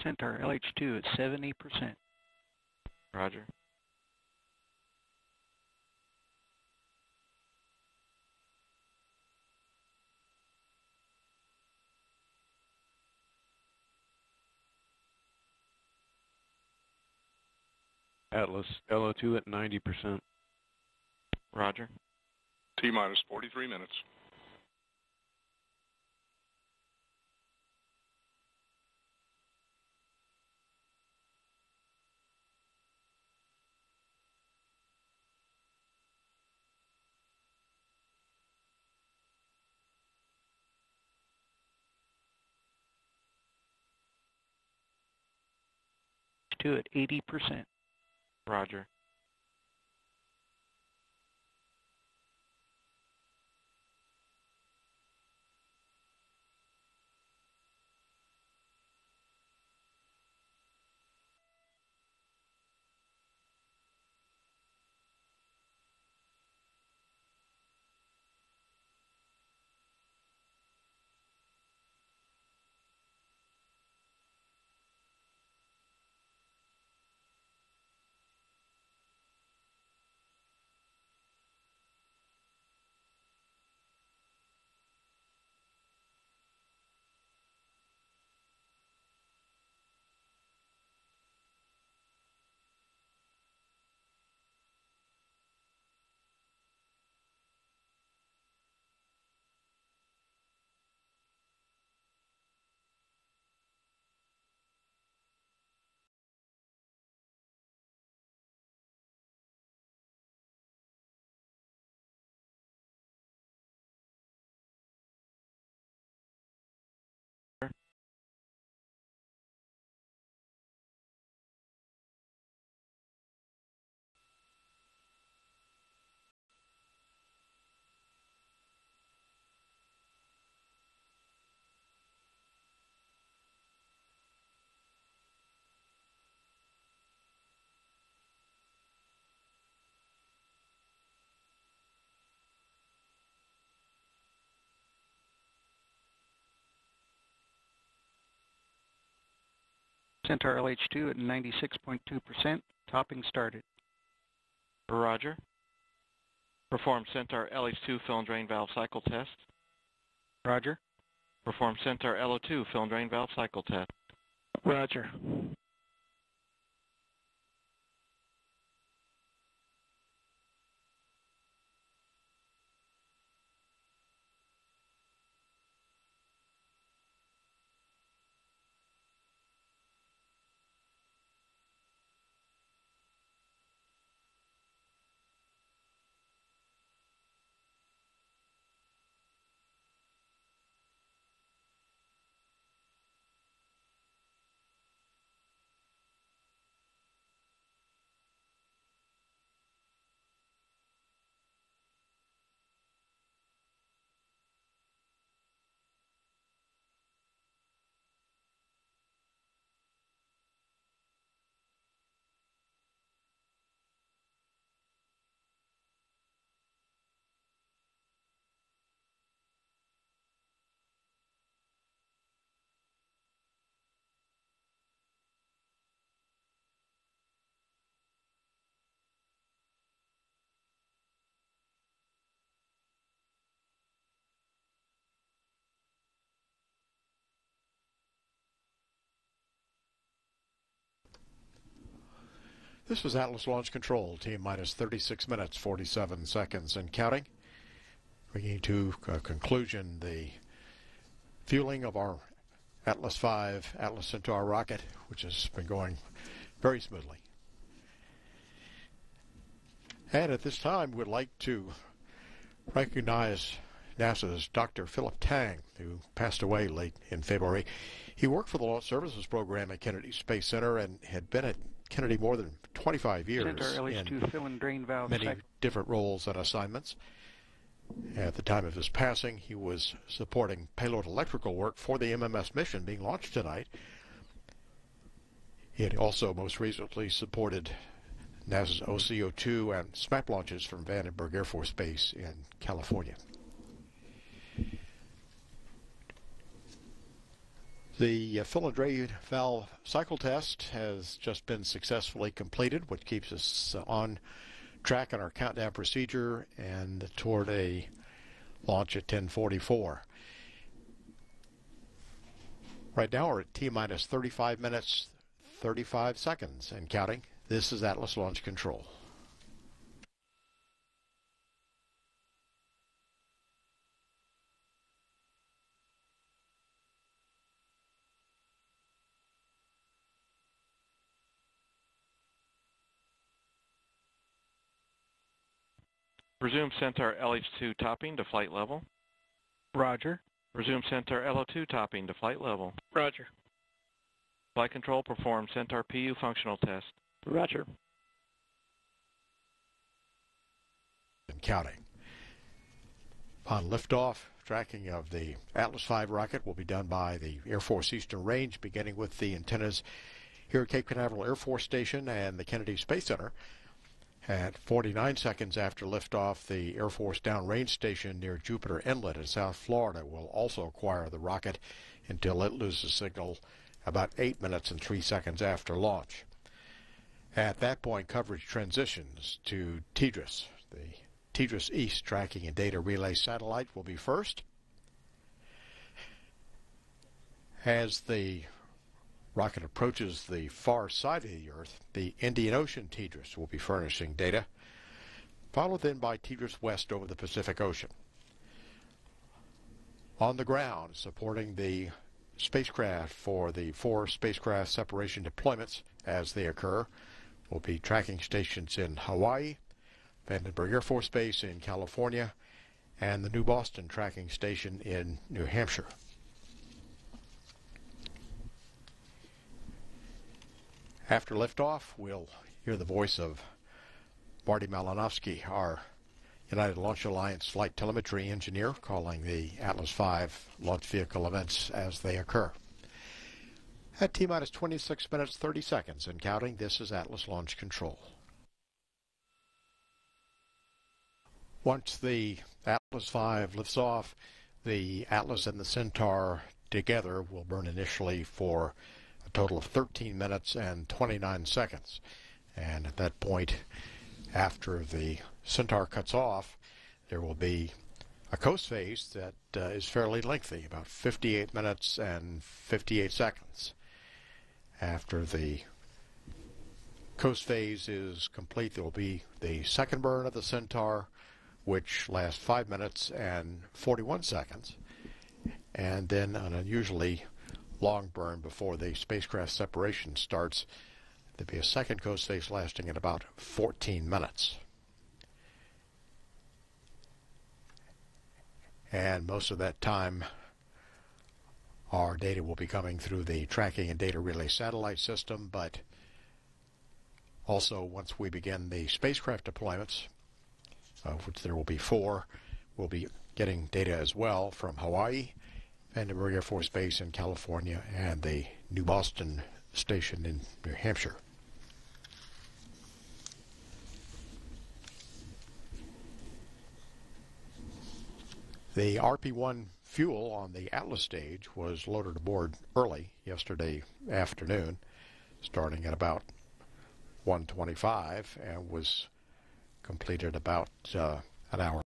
Centaur LH2 at 70%. Roger. Atlas LO2 at 90%. Roger. T-minus 43 minutes. Two at 80%. Roger. Centaur LH2 at 96.2%. Topping started. Roger. Perform Centaur LH2 fill and drain valve cycle test. Roger. Perform Centaur LO2 fill and drain valve cycle test. Roger. This was Atlas Launch Control, T-minus 36 minutes, 47 seconds and counting. Bringing to a conclusion the fueling of our Atlas V Atlas Centaur rocket, which has been going very smoothly. And at this time, we'd like to recognize NASA's Dr. Philip Tang, who passed away late in February. He worked for the Launch Services Program at Kennedy Space Center and had been at Kennedy more than 25 years Centaur LH2 fill and drain valve many cycle. different roles and assignments. At the time of his passing, he was supporting payload electrical work for the MMS mission being launched tonight. He had also most recently supported NASA's OCO2 and SMAP launches from Vandenberg Air Force Base in California. The fill and drain valve cycle test has just been successfully completed, which keeps us on track on our countdown procedure and toward a launch at 10:44. Right now we're at T-minus 35 minutes, 35 seconds and counting. This is Atlas Launch Control. Resume Centaur LH2 topping to flight level. Roger. Resume Centaur LO2 topping to flight level. Roger. Flight control perform Centaur PU functional test. Roger. And counting. Upon liftoff, tracking of the Atlas V rocket will be done by the Air Force Eastern Range, beginning with the antennas here at Cape Canaveral Air Force Station and the Kennedy Space Center. At 49 seconds after liftoff, the Air Force Downrange Station near Jupiter Inlet in South Florida will also acquire the rocket until it loses signal about 8 minutes and 3 seconds after launch. At that point, coverage transitions to TDRS. The TDRS East tracking and data relay satellite will be first. As the rocket approaches the far side of the Earth, the Indian Ocean TDRS will be furnishing data, followed then by TDRS West over the Pacific Ocean. On the ground, supporting the spacecraft for the 4 spacecraft separation deployments as they occur, will be tracking stations in Hawaii, Vandenberg Air Force Base in California, and the New Boston tracking station in New Hampshire. After liftoff, we'll hear the voice of Marty Malinowski, our United Launch Alliance flight telemetry engineer, calling the Atlas V launch vehicle events as they occur. At T-minus 26 minutes 30 seconds and counting, this is Atlas Launch Control. Once the Atlas V lifts off, the Atlas and the Centaur together will burn initially for a total of 13 minutes and 29 seconds. And at that point, after the Centaur cuts off, there will be a coast phase that is fairly lengthy, about 58 minutes and 58 seconds. After the coast phase is complete, there will be the second burn of the Centaur, which lasts 5 minutes and 41 seconds, and then an unusually long burn before the spacecraft separation starts. There'll be a second coast phase lasting at about 14 minutes. And most of that time, our data will be coming through the tracking and data relay satellite system, but also once we begin the spacecraft deployments, of which there will be 4, we'll be getting data as well from Hawaii, Vandenberg Air Force Base in California, and the New Boston station in New Hampshire. The RP-1 fuel on the Atlas stage was loaded aboard early yesterday afternoon, starting at about 1:25, and was completed about an hour